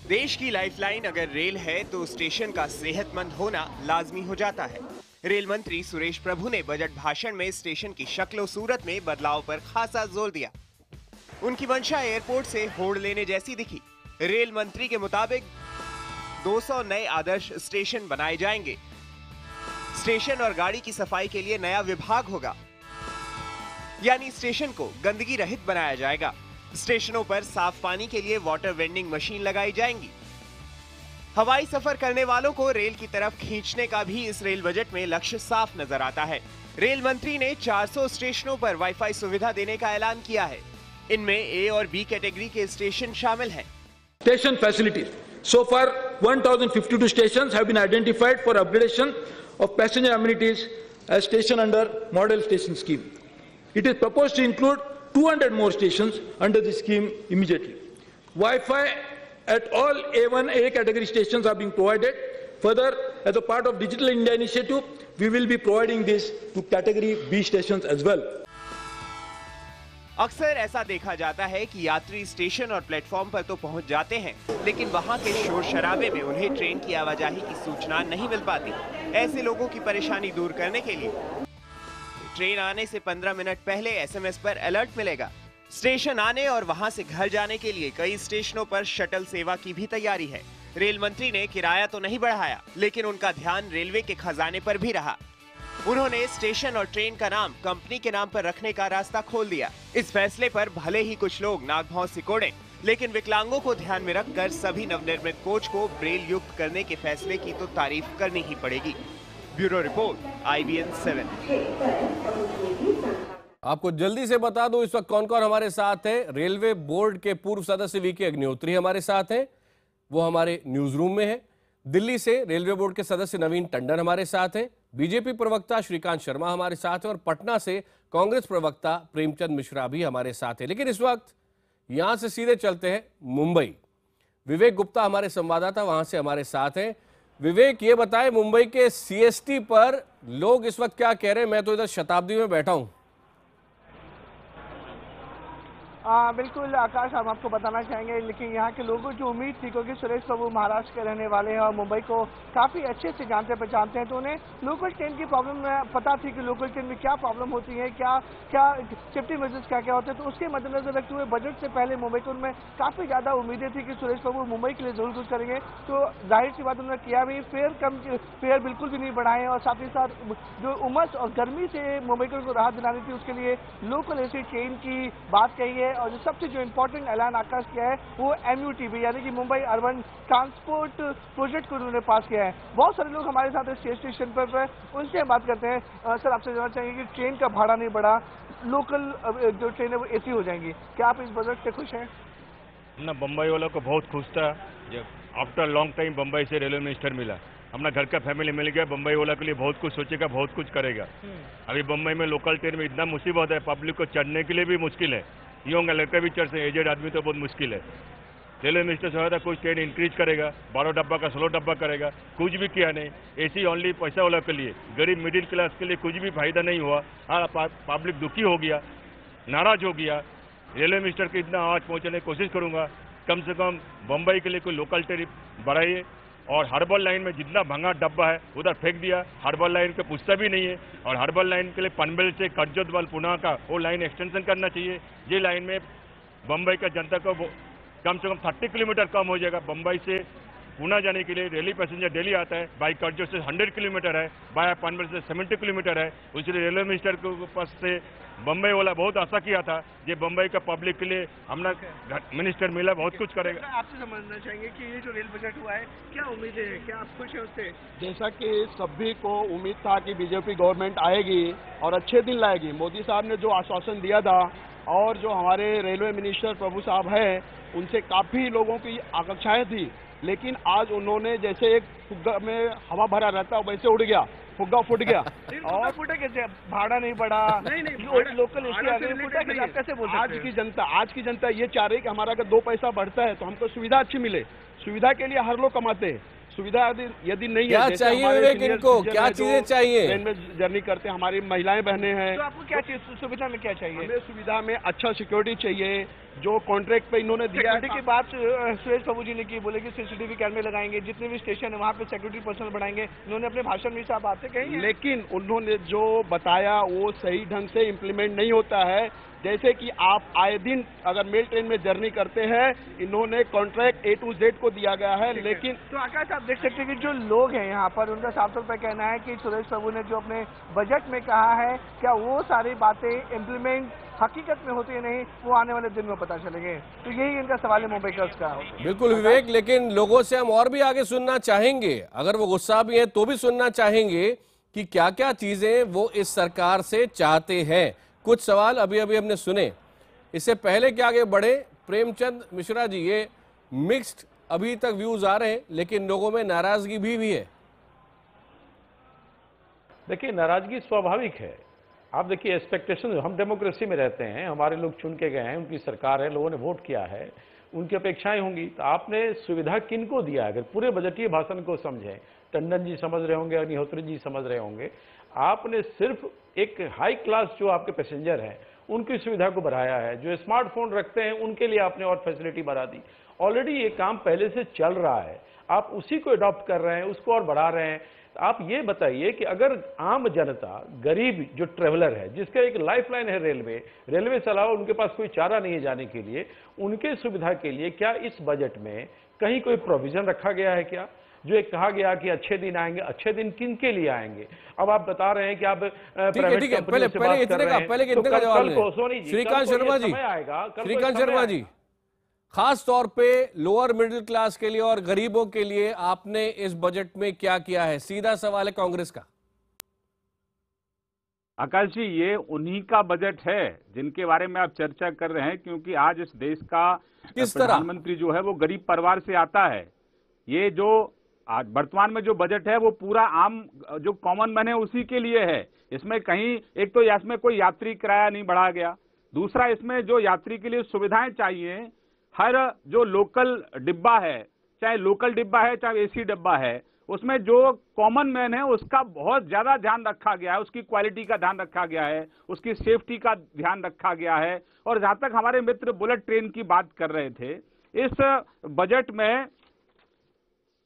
देश की लाइफलाइन अगर रेल है तो स्टेशन का सेहतमंद होना लाजमी हो जाता है। रेल मंत्री सुरेश प्रभु ने बजट भाषण में स्टेशन की शक्ल सूरत में बदलाव पर खासा जोर दिया। उनकी मंशा एयरपोर्ट से होड़ लेने जैसी दिखी। रेल मंत्री के मुताबिक 200 नए आदर्श स्टेशन बनाए जाएंगे। स्टेशन और गाड़ी की सफाई के लिए नया विभाग होगा, यानी स्टेशन को गंदगी रहित बनाया जाएगा। स्टेशनों पर साफ पानी के लिए वाटर वेंडिंग मशीन लगाई जाएंगी। हवाई सफर करने वालों को रेल की तरफ खींचने का भी इस रेल बजट में लक्ष्य साफ नजर आता है। रेल मंत्री ने 400 स्टेशनों पर वाईफाई सुविधा देने का ऐलान किया है। इनमें ए और बी कैटेगरी के स्टेशन शामिल हैं। Station facilities. So far, 1,052 stations have been identified for upgradation of passenger amenities as station under model station scheme. It is proposed to include 200 more stations under the scheme immediately. Wi-Fi at all A1, A category stations are being provided. Further, as a part of Digital India initiative, we will be providing this to category B stations as well. अक्सर ऐसा देखा जाता है कि यात्री स्टेशन और प्लेटफॉर्म पर तो पहुंच जाते हैं, लेकिन वहां के शोर शराबे में उन्हें ट्रेन की आवाजाही की सूचना नहीं मिल पाती। ऐसे लोगों की परेशानी दूर करने के लिए ट्रेन आने से 15 मिनट पहले SMS पर अलर्ट मिलेगा। स्टेशन आने और वहां से घर जाने के लिए कई स्टेशनों पर शटल सेवा की भी तैयारी है। रेल मंत्री ने किराया तो नहीं बढ़ाया, लेकिन उनका ध्यान रेलवे के खजाने पर भी रहा। उन्होंने स्टेशन और ट्रेन का नाम कंपनी के नाम पर रखने का रास्ता खोल दिया। इस फैसले पर भले ही कुछ लोग नाक-भौं सिकोड़े, लेकिन विकलांगों को ध्यान में रखकर सभी नवनिर्मित कोच को ब्रेल युक्त करने के फैसले की तो तारीफ करनी ही पड़ेगी। Bureau report, IBN 7। आपको जल्दी से बता दो इस वक्त कौन कौन हमारे साथ है। रेलवे बोर्ड के पूर्व सदस्य VK अग्निहोत्री हमारे साथ हैं, वो हमारे न्यूज रूम में है। दिल्ली से रेलवे बोर्ड के सदस्य नवीन टंडन हमारे साथ हैं। बीजेपी प्रवक्ता श्रीकांत शर्मा हमारे साथ हैं और पटना से कांग्रेस प्रवक्ता प्रेमचंद मिश्रा भी हमारे साथ हैं। लेकिन इस वक्त यहां से सीधे चलते हैं मुंबई। विवेक गुप्ता हमारे संवाददाता वहां से हमारे साथ हैं। विवेक, ये बताएं मुंबई के CST पर लोग इस वक्त क्या कह रहे हैं? मैं तो इधर शताब्दी में बैठा हूं। बिल्कुल आकाश, हम आपको बताना चाहेंगे, लेकिन यहाँ के लोगों की उम्मीद थी, क्योंकि सुरेश प्रभु महाराष्ट्र के रहने वाले हैं और मुंबई को काफ़ी अच्छे से जानते पहचानते हैं, तो उन्हें लोकल ट्रेन की प्रॉब्लम पता थी कि लोकल ट्रेन में क्या प्रॉब्लम होती है, क्या क्या सेफ्टी मेजर्स क्या क्या होते हैं। तो उसके मद्देनजर रखते हुए बजट से पहले मुंबई को उनमें काफ़ी ज़्यादा उम्मीदें थी कि सुरेश प्रभु मुंबई के लिए जरूर कुछ करेंगे। तो जाहिर सी बात उन्होंने किया भी, फेयर बिल्कुल भी नहीं बढ़ाए और साथ ही साथ जो उमस और गर्मी से मुंबई को राहत दिलानी थी, उसके लिए लोकल AC ट्रेन की बात कही है। और सबसे जो इंपॉर्टेंट ऐलान आकाश किया है वो MUTP यानी कि मुंबई अर्बन ट्रांसपोर्ट प्रोजेक्ट को उन्होंने पास किया है। बहुत सारे लोग हमारे साथ स्टेशन पर उनसे हम बात करते हैं। सर, आपसे जानना चाहेंगे कि ट्रेन का भाड़ा नहीं बढ़ा, लोकल जो ट्रेन है वो AC हो जाएंगी, क्या आप इस बजट से खुश हैं? ना, बम्बई वालों को बहुत खुश था जब आफ्टर लॉन्ग टाइम बम्बई से रेलवे मिनिस्टर मिला। अपना घर का फैमिली मिल गया। बम्बई वाला के लिए बहुत कुछ सोचेगा, बहुत कुछ करेगा। अभी बम्बई में लोकल ट्रेन में इतना मुसीबत है, पब्लिक को चढ़ने के लिए भी मुश्किल है। यंग लड़का भी चढ़ से, एजेड आदमी तो बहुत मुश्किल है। रेलवे मिनिस्टर से था कुछ ट्रेन इंक्रीज करेगा, 12 डब्बा का 16 डब्बा करेगा, कुछ भी किया नहीं। AC ओनली पैसा वाला के लिए, गरीब मिडिल क्लास के लिए कुछ भी फायदा नहीं हुआ। हाँ, पब्लिक दुखी हो गया, नाराज हो गया। रेलवे मिनिस्टर के इतना आवाज पहुंचाने की कोशिश करूंगा, कम से कम बम्बई के लिए कोई लोकल ट्रेन बढ़ाइए। और हार्बर लाइन में जितना भंगा डब्बा है उधर फेंक दिया। हार्बर लाइन को पूछता भी नहीं है। और हार्बर लाइन के लिए पनवेल से कर्जतवाल पुणे का वो लाइन एक्सटेंशन करना चाहिए। ये लाइन में बम्बई का जनता को कम से कम 30 किलोमीटर कम हो जाएगा। बम्बई से पुणे जाने के लिए रेली पैसेंजर डेली आता है, बाई कर्जत से 100 किलोमीटर है, बाय पनवेल से 70 किलोमीटर है। इसलिए रेलवे मिनिस्टर के पास से बम्बई वाला बहुत आशा किया था, ये बम्बई का पब्लिक के लिए हमारा मिनिस्टर मिला, बहुत कुछ करेगा। आपसे समझना चाहेंगे कि ये जो रेल बजट हुआ है, क्या उम्मीदें हैं, क्या आप खुश हैं उससे? जैसा कि सभी को उम्मीद था कि बीजेपी गवर्नमेंट आएगी और अच्छे दिन लाएगी। मोदी साहब ने जो आश्वासन दिया था और जो हमारे रेलवे मिनिस्टर प्रभु साहब हैं, उनसे काफ़ी लोगों की आकांक्षाएं थी, लेकिन आज उन्होंने जैसे एक फुग्गा में हवा भरा रहता है वैसे उड़ गया, फुग्गा फूट गया। और फूटा कैसे? भाड़ा नहीं बढ़ा, नहीं लोकल कैसे बोल सकते? आज की जनता ये चाह रही है कि हमारा अगर 2 पैसा बढ़ता है तो हमको सुविधा अच्छी मिले। सुविधा के लिए हर लोग कमाते हैं, सुविधा यदि नहीं क्या है, जैसे चाहिए हमारे विवेक senior इनको? citizen क्या हैं जो चीजें चाहिए? ट्रेन में जर्नी करते हैं, हमारी महिलाएं बहनें हैं, तो आपको क्या चीज सुविधा में क्या चाहिए? हमें सुविधा में अच्छा सिक्योरिटी चाहिए, जो कॉन्ट्रैक्ट पे इन्होंने दिया सिक्योरिटी की बात सुरेश प्रभु जी ने की, बोले कि सीसीटीवी कैमरे लगाएंगे, जितने भी स्टेशन है वहाँ पे सिक्योरिटी पर्सनल बढ़ाएंगे। इन्होंने अपने भाषण में सब बातें कही हैं। लेकिन उन्होंने जो बताया वो सही ढंग से इम्प्लीमेंट नहीं होता है। जैसे कि आप आए दिन अगर मेल ट्रेन में जर्नी करते हैं, इन्होंने कॉन्ट्रैक्ट A to Z को दिया गया है, लेकिन तो आकाश आप देख सकते हैं कि जो लोग हैं यहाँ पर, उनका साफ तौर पर कहना है कि सुरेश प्रभु ने जो अपने बजट में कहा है, क्या वो सारी बातें इम्प्लीमेंट हकीकत में होती है नहीं, वो आने वाले दिन में पता चलेंगे। तो यही इनका सवाल है मुंबईकर्स का। बिल्कुल विवेक, लेकिन लोगों से हम और भी आगे सुनना चाहेंगे, अगर वो गुस्सा भी है तो भी सुनना चाहेंगे कि क्या क्या चीजें वो इस सरकार से चाहते हैं। कुछ सवाल अभी अभी हमने सुने। इससे पहले कि आगे बढ़े, प्रेमचंद मिश्रा जी, ये मिक्स्ड अभी तक व्यूज आ रहे हैं, लेकिन लोगों में नाराजगी भी है। देखिए, नाराजगी स्वाभाविक है। आप देखिए, एक्सपेक्टेशन, हम डेमोक्रेसी में रहते हैं, हमारे लोग चुन के गए हैं, उनकी सरकार है, लोगों ने वोट किया है, उनकी अपेक्षाएं होंगी। तो आपने सुविधा किनको दिया? अगर पूरे बजटीय भाषण को समझें, टंडन जी समझ रहे होंगे, अग्निहोत्री जी समझ रहे होंगे, आपने सिर्फ एक हाई क्लास जो आपके पैसेंजर हैं उनकी सुविधा को बढ़ाया है। जो स्मार्टफोन रखते हैं उनके लिए आपने और फैसिलिटी बढ़ा दी। ऑलरेडी ये काम पहले से चल रहा है, आप उसी को अडॉप्ट कर रहे हैं, उसको और बढ़ा रहे हैं। आप ये बताइए कि अगर आम जनता, गरीब जो ट्रेवलर है, जिसका एक लाइफलाइन है रेलवे से अलावा उनके पास कोई चारा नहीं है जाने के लिए, उनके सुविधा के लिए क्या इस बजट में कहीं कोई प्रोविजन रखा गया है क्या? जो एक कहा गया कि अच्छे दिन आएंगे, अच्छे दिन किन के लिए आएंगे? अब आप बता रहे हैं कि आप ठीक है, पहले इतने का जवाब लें। श्रीकांत शर्मा जी, खास तौर पे लोअर मिडिल क्लास के लिए और गरीबों के लिए आपने इस बजट में क्या किया है? सीधा सवाल है कांग्रेस का। आकाश जी, ये उन्हीं का बजट है जिनके बारे में आप चर्चा कर रहे हैं, क्योंकि आज इस देश का प्रधानमंत्री जो है वो गरीब परिवार से आता है। ये जो आज वर्तमान में जो बजट है वो पूरा आम जो कॉमन मैन है उसी के लिए है। इसमें कहीं एक तो इसमें कोई यात्री किराया नहीं बढ़ाया गया, दूसरा इसमें जो यात्री के लिए सुविधाएं चाहिए, हर जो लोकल डिब्बा है, चाहे लोकल डिब्बा है चाहे एसी डिब्बा है, उसमें जो कॉमन मैन है उसका बहुत ज्यादा ध्यान रखा गया है, उसकी क्वालिटी का ध्यान रखा गया है, उसकी सेफ्टी का ध्यान रखा गया है। और जहां तक हमारे मित्र बुलेट ट्रेन की बात कर रहे थे, इस बजट में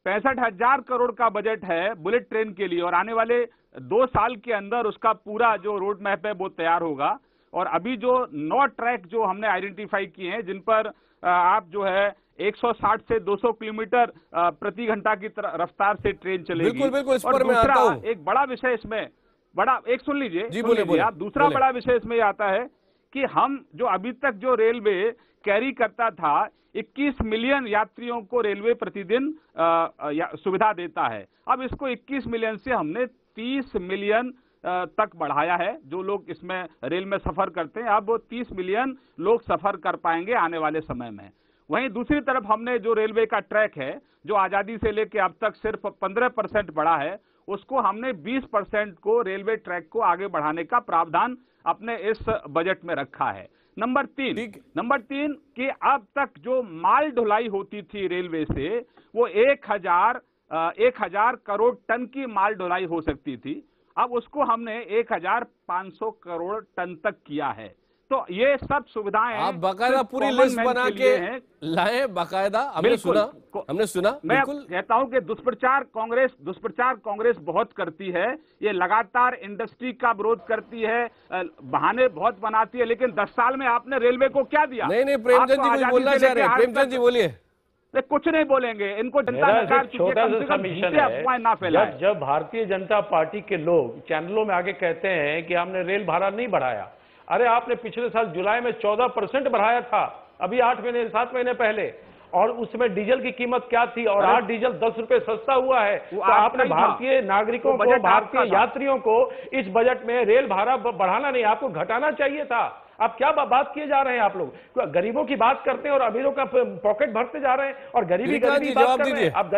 65,000 करोड़ का बजट है बुलेट ट्रेन के लिए, और आने वाले 2 साल के अंदर उसका पूरा जो रोड मैप है वो तैयार होगा। और अभी जो 9 ट्रैक जो हमने आइडेंटिफाई किए हैं, जिन पर आप जो है 160 से 200 किलोमीटर प्रति घंटा की रफ्तार से ट्रेन चलेगी। बिल्कुल, इस पर और मैं आता हूं। एक बड़ा विषय इसमें, एक सुन लीजिए जी, बोले आप, दूसरा बड़ा विषय इसमें आता है कि हम जो अभी तक जो रेलवे कैरी करता था, 21 मिलियन यात्रियों को रेलवे प्रतिदिन सुविधा देता है। अब इसको 21 मिलियन से हमने 30 मिलियन तक बढ़ाया है। जो लोग इसमें रेल में सफर करते हैं, अब वो 30 मिलियन लोग सफर कर पाएंगे आने वाले समय में। वहीं दूसरी तरफ हमने जो रेलवे का ट्रैक है, जो आजादी से लेकर अब तक सिर्फ 15% बढ़ा है, उसको हमने 20% को रेलवे ट्रैक को आगे बढ़ाने का प्रावधान अपने इस बजट में रखा है। नंबर तीन कि अब तक जो माल ढुलाई होती थी रेलवे से, वो 1000 करोड़ टन की माल ढुलाई हो सकती थी, अब उसको हमने 1500 करोड़ टन तक किया है। तो ये सब सुविधाएं आप बाकायदा पूरी लिस्ट बना के लाए, बाकायदा हमने सुना। मैं कहता हूं कि दुष्प्रचार कांग्रेस बहुत करती है, ये लगातार इंडस्ट्री का विरोध करती है, बहाने बहुत बनाती है, लेकिन 10 साल में आपने रेलवे को क्या दिया? नहीं, प्रेमचंद जी कुछ बोलना चाह रहे हैं। प्रेमचंद जी बोलिए। कुछ नहीं बोलेंगे, इनको जनता छोटा सा सबमिशन है। जब भारतीय जनता पार्टी के लोग चैनलों में आगे कहते हैं कि हमने रेल भाड़ा नहीं बढ़ाया, अरे आपने पिछले साल जुलाई में 14% बढ़ाया था, अभी 7 महीने पहले, और उसमें डीजल की कीमत क्या थी, और आज डीजल 10 रुपए सस्ता हुआ है। तो आपने भारतीय नागरिकों को, भारतीय यात्रियों को इस बजट में रेल भाड़ा बढ़ाना नहीं, आपको घटाना चाहिए था। आप क्या बात किए जा रहे हैं? आप लोग गरीबों की बात करते हैं और अमीरों का पॉकेट भरते जा रहे हैं और गरीबी गरीबी बात कर रहे हैं। आप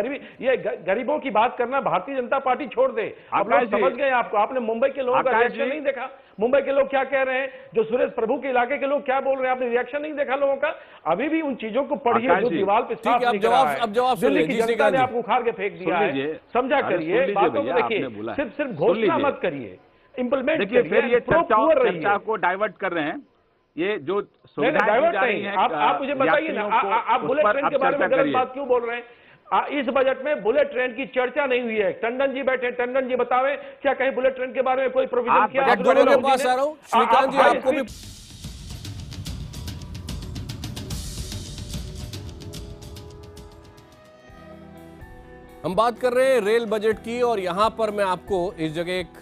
गरीबों की बात करना भारतीय जनता पार्टी छोड़ दे। आप लोग समझ गए आपको। आपने मुंबई के लोगों का रिएक्शन नहीं देखा? मुंबई के लोग क्या कह रहे हैं, जो सुरेश प्रभु के इलाके के लोग क्या बोल रहे हैं, आपने रिएक्शन नहीं देखा लोगों का? अभी भी उन चीजों को पढ़िए जो दीवार पे साफ दिख रहा है। दिल्ली की जनता ने आपको उखाड़ के फेंक दिया है। समझा करिए बातों को, देखिए सिर्फ घोषणा मत करिए, इंप्लीमेंट देखिए। फिर ये चर्चा को डाइवर्ट कर रहे हैं। ये जो डाइवर्ट नहीं है, आप मुझे बताइए ना, आप बुलेट ट्रेन के बारे में गलत बात क्यों बोल रहे हैं? इस बजट में बुलेट ट्रेन की चर्चा नहीं हुई है। टंडन जी बैठे, टंडन जी बतावे क्या कहीं बुलेट ट्रेन के बारे में कोई प्रोविजन किया? दोनों के पास आ रहा हूं, श्रीकांत जी आपको भी। हम बात कर रहे हैं रेल बजट की और यहां पर मैं आपको इस जगह एक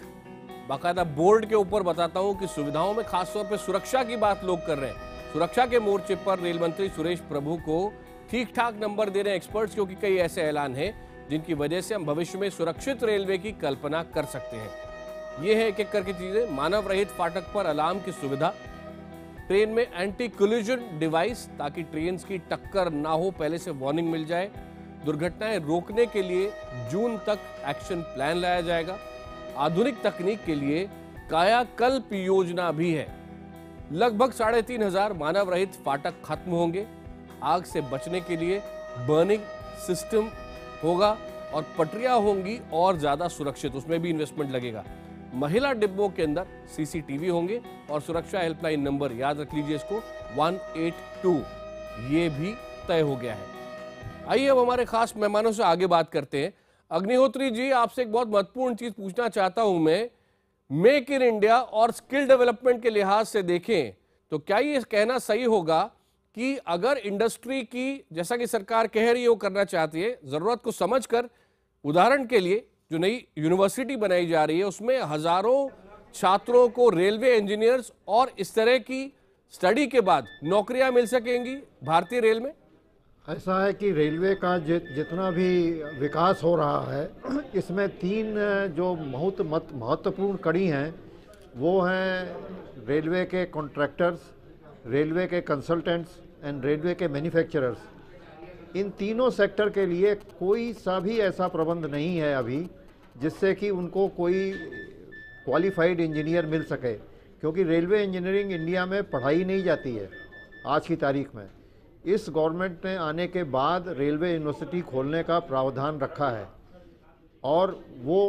बाकायदा बोर्ड के ऊपर बताता हूं कि सुविधाओं में खासतौर पर सुरक्षा की बात लोग कर रहे हैं। सुरक्षा के मोर्चे पर रेल मंत्री सुरेश प्रभु को ठीक ठाक नंबर दे रहे हैं एक्सपर्ट्स, क्योंकि कई ऐसे ऐलान हैं जिनकी वजह से हम भविष्य में सुरक्षित रेलवे की कल्पना कर सकते हैं। ये है एक एक करके चीजें। मानव रहित फाटक पर अलार्म की सुविधा, ट्रेन में एंटी कोलिजन डिवाइस ताकि ट्रेन की टक्कर ना हो, पहले से वार्निंग मिल जाए। दुर्घटनाएं रोकने के लिए जून तक एक्शन प्लान लाया जाएगा। आधुनिक तकनीक के लिए कायाकल्प योजना भी है। लगभग 3500 मानव रहित फाटक खत्म होंगे। आग से बचने के लिए बर्निंग सिस्टम होगा और पटरियां होंगी और ज्यादा सुरक्षित, उसमें भी इन्वेस्टमेंट लगेगा। महिला डिब्बों के अंदर सीसीटीवी होंगे और सुरक्षा हेल्पलाइन नंबर, याद रख लीजिए इसको, 182, ये भी तय हो गया है। आइए अब हमारे खास मेहमानों से आगे बात करते हैं। अग्निहोत्री जी, आपसे एक बहुत महत्वपूर्ण चीज पूछना चाहता हूं मैं। मेक इन इंडिया और स्किल डेवलपमेंट के लिहाज से देखें तो क्या ये कहना सही होगा कि अगर इंडस्ट्री की, जैसा कि सरकार कह रही है वो करना चाहती है, जरूरत को समझकर, उदाहरण के लिए जो नई यूनिवर्सिटी बनाई जा रही है उसमें हजारों छात्रों को रेलवे इंजीनियर्स और इस तरह की स्टडी के बाद नौकरियां मिल सकेंगी भारतीय रेल में? ऐसा है कि रेलवे का जितना भी विकास हो रहा है, इसमें 3 जो बहुत महत्वपूर्ण कड़ी हैं वो हैं रेलवे के कॉन्ट्रैक्टर्स, रेलवे के कंसल्टेंट्स एंड रेलवे के मैन्युफैक्चरर्स। इन तीनों सेक्टर के लिए कोई सा भी ऐसा प्रबंध नहीं है अभी जिससे कि उनको कोई क्वालिफाइड इंजीनियर मिल सके, क्योंकि रेलवे इंजीनियरिंग इंडिया में पढ़ाई नहीं जाती है आज की तारीख में। इस गवर्नमेंट ने आने के बाद रेलवे यूनिवर्सिटी खोलने का प्रावधान रखा है और वो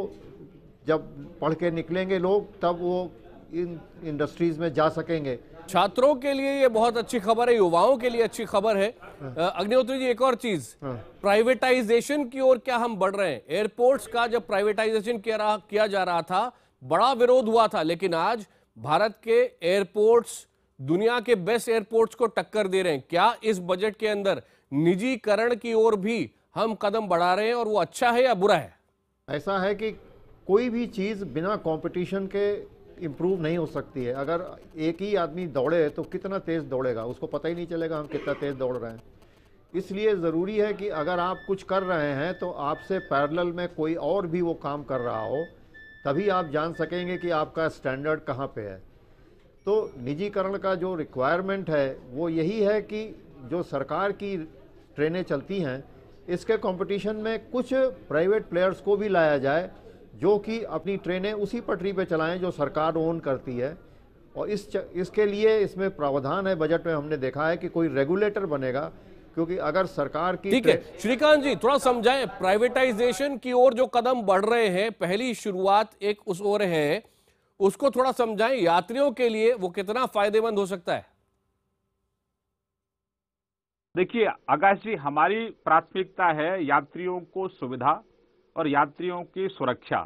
जब पढ़ के निकलेंगे लोग तब वो इन इंडस्ट्रीज में जा सकेंगे। छात्रों के लिए ये बहुत अच्छी खबर है, युवाओं के लिए अच्छी खबर है। अग्निहोत्री जी, एक और चीज, प्राइवेटाइजेशन की ओर क्या हम बढ़ रहे हैं? एयरपोर्ट्स का जब प्राइवेटाइजेशन किया जा रहा था, बड़ा विरोध हुआ था, लेकिन आज भारत के एयरपोर्ट्स दुनिया के बेस्ट एयरपोर्ट्स को टक्कर दे रहे हैं। क्या इस बजट के अंदर निजीकरण की ओर भी हम कदम बढ़ा रहे हैं और वो अच्छा है या बुरा है? ऐसा है कि कोई भी चीज बिना कंपटीशन के इम्प्रूव नहीं हो सकती है। अगर एक ही आदमी दौड़े तो कितना तेज दौड़ेगा, उसको पता ही नहीं चलेगा हम कितना तेज दौड़ रहे हैं। इसलिए ज़रूरी है कि अगर आप कुछ कर रहे हैं तो आपसे पैरेलल में कोई और भी वो काम कर रहा हो, तभी आप जान सकेंगे कि आपका स्टैंडर्ड कहाँ पे है। तो निजीकरण का जो रिक्वायरमेंट है वो यही है कि जो सरकार की ट्रेनें चलती हैं इसके कंपटीशन में कुछ प्राइवेट प्लेयर्स को भी लाया जाए जो कि अपनी ट्रेनें उसी पटरी पे चलाएं जो सरकार ओन करती है। और इसके लिए इसमें प्रावधान है बजट में, हमने देखा है कि कोई रेगुलेटर बनेगा, क्योंकि अगर सरकार की। ठीक है श्रीकांत जी, थोड़ा समझाएं, प्राइवेटाइजेशन की ओर जो कदम बढ़ रहे हैं, पहली शुरुआत एक उस ओर है, उसको थोड़ा समझाएं, यात्रियों के लिए वो कितना फायदेमंद हो सकता है? देखिए आकाश जी, हमारी प्राथमिकता है यात्रियों को सुविधा और यात्रियों की सुरक्षा,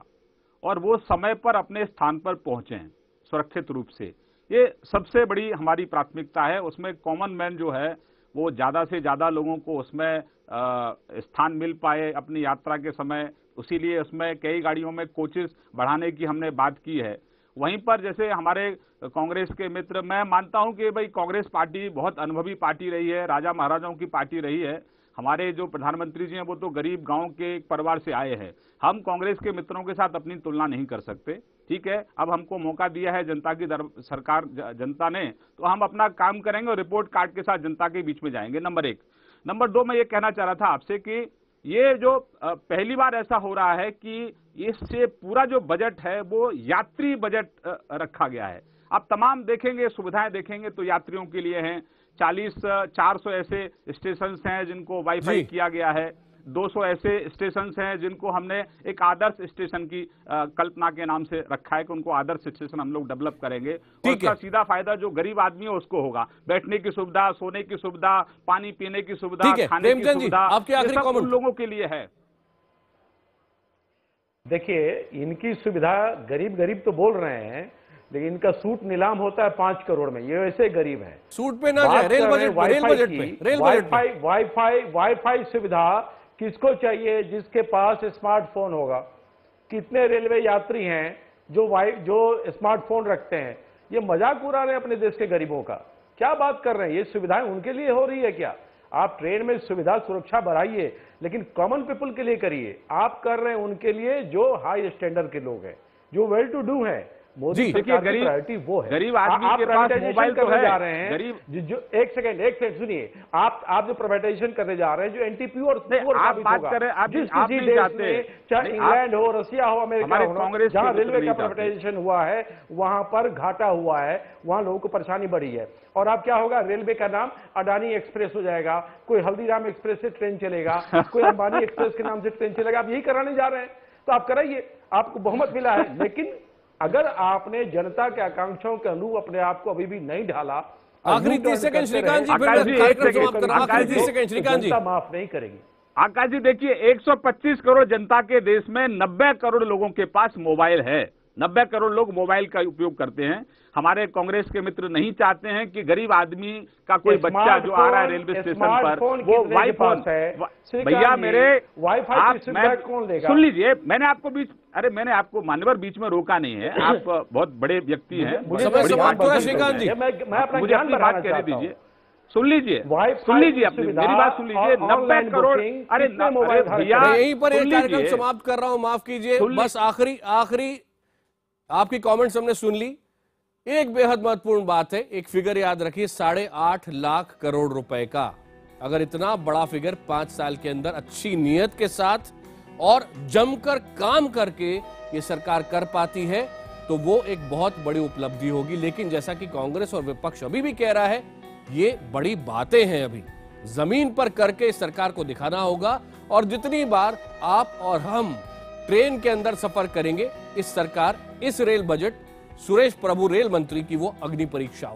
और वो समय पर अपने स्थान पर पहुंचें सुरक्षित रूप से। ये सबसे बड़ी हमारी प्राथमिकता है। उसमें कॉमन मैन जो है वो ज़्यादा से ज़्यादा लोगों को उसमें स्थान मिल पाए अपनी यात्रा के समय, इसीलिए उसमें कई गाड़ियों में कोचेस बढ़ाने की हमने बात की है। वहीं पर जैसे हमारे कांग्रेस के मित्र, मैं मानता हूं कि भाई कांग्रेस पार्टी बहुत अनुभवी पार्टी रही है, राजा महाराजाओं की पार्टी रही है। हमारे जो प्रधानमंत्री जी हैं वो तो गरीब गांव के एक परिवार से आए हैं। हम कांग्रेस के मित्रों के साथ अपनी तुलना नहीं कर सकते। ठीक है, अब हमको मौका दिया है जनता की सरकार, जनता ने, तो हम अपना काम करेंगे और रिपोर्ट कार्ड के साथ जनता के बीच में जाएंगे, नंबर 1। नंबर 2, मैं ये कहना चाह रहा था आपसे कि ये जो पहली बार ऐसा हो रहा है कि इससे पूरा जो बजट है वो यात्री बजट रखा गया है। आप तमाम देखेंगे, सुविधाएं देखेंगे तो यात्रियों के लिए हैं। 400 ऐसे स्टेशन हैं जिनको वाईफाई किया गया है, 200 ऐसे स्टेशन हैं जिनको हमने एक आदर्श स्टेशन की कल्पना के नाम से रखा है कि उनको आदर्श स्टेशन हम लोग डेवलप करेंगे और उसका सीधा फायदा जो गरीब आदमी है उसको होगा। बैठने की सुविधा, सोने की सुविधा, पानी पीने की सुविधा, खाने की सुविधा, आपके आखिरी कमेंट उन लोगों के लिए है। देखिए, इनकी सुविधा गरीब तो बोल रहे हैं, लेकिन इनका सूट नीलाम होता है 5 करोड़ में। ये वैसे गरीब है, सूट पे ना जाए, रेल बजट पे वाईफाई सुविधा किसको चाहिए? जिसके पास स्मार्टफोन होगा। कितने रेलवे यात्री हैं जो स्मार्टफोन रखते हैं? ये मजाक उड़ा रहे हैं अपने देश के गरीबों का। क्या बात कर रहे हैं? ये सुविधाएं उनके लिए हो रही है क्या? आप ट्रेन में सुविधा सुरक्षा बढ़ाइए, लेकिन कॉमन पीपल के लिए करिए। आप कर रहे हैं उनके लिए जो हाई स्टैंडर्ड के लोग हैं, जो वेल टू डू हैं। मोदी सरकार की प्रायोरिटी वो है। गरीब आदमी के पास मोबाइल तो है। जा रहे हैं गरीब जो एक सेकंड सुनिए, आप जो प्राइवेटाइजेशन करने जा रहे हैं, जो एंटी प्योर आप बात करें, जिस किसी देश में, चाहे इंग्लैंड हो, रसिया हो, अमेरिका हो, जहां रेलवे का प्राइवेटाइजेशन हुआ है वहां पर घाटा हुआ है, वहां लोगों को परेशानी बढ़ी है। और अब क्या होगा? रेलवे का नाम अडानी एक्सप्रेस हो जाएगा, कोई हल्दीराम एक्सप्रेस से ट्रेन चलेगा, कोई अंबानी एक्सप्रेस के नाम से ट्रेन चलेगा। आप यही कराने जा रहे हैं, तो आप कराइए, आपको बहुमत मिला है। लेकिन अगर आपने जनता के आकांक्षाओं के अनुरूप अपने आप को अभी भी नहीं ढाला, आखिरी 30 सेकंड श्रीकांत जी, जनता माफ नहीं करेगी। आकाश जी देखिए, 125 करोड़ जनता के देश में 90 करोड़ लोगों के पास मोबाइल है। 90 करोड़ लोग मोबाइल का उपयोग करते हैं। हमारे कांग्रेस के मित्र नहीं चाहते हैं कि गरीब आदमी का कोई बच्चा जो आ रहा है रेलवे स्टेशन पर वो वाईफोन है। भैया मेरे वाईफाई कौन देगा? सुन लीजिए, मैंने आपको मान्यवर बीच में रोका नहीं है। आप बहुत बड़े व्यक्ति हैं, श्रीकांत जी, मुझे अपनी बात कहने दीजिए। सुन लीजिए अपनी मेरी बात सुन लीजिए। 90 करोड़, अरे भैया यहीं पर एक कार्यक्रम समाप्त कर रहा हूं, माफ कीजिए। बस आखिरी आपकी कमेंट्स हमने सुन ली। एक बेहद महत्वपूर्ण बात है, एक फिगर याद रखिए, 8.5 लाख करोड़ रुपए का। अगर इतना बड़ा फिगर 5 साल के अंदर अच्छी नीयत के साथ और जमकर काम करके ये सरकार कर पाती है तो वो एक बहुत बड़ी उपलब्धि होगी। लेकिन जैसा कि कांग्रेस और विपक्ष अभी भी कह रहा है, ये बड़ी बातें हैं, अभी जमीन पर करके इस सरकार को दिखाना होगा। और जितनी बार आप और हम ट्रेन के अंदर सफर करेंगे, इस सरकार, इस रेल बजट, सुरेश प्रभु रेल मंत्री की वो अग्नि परीक्षा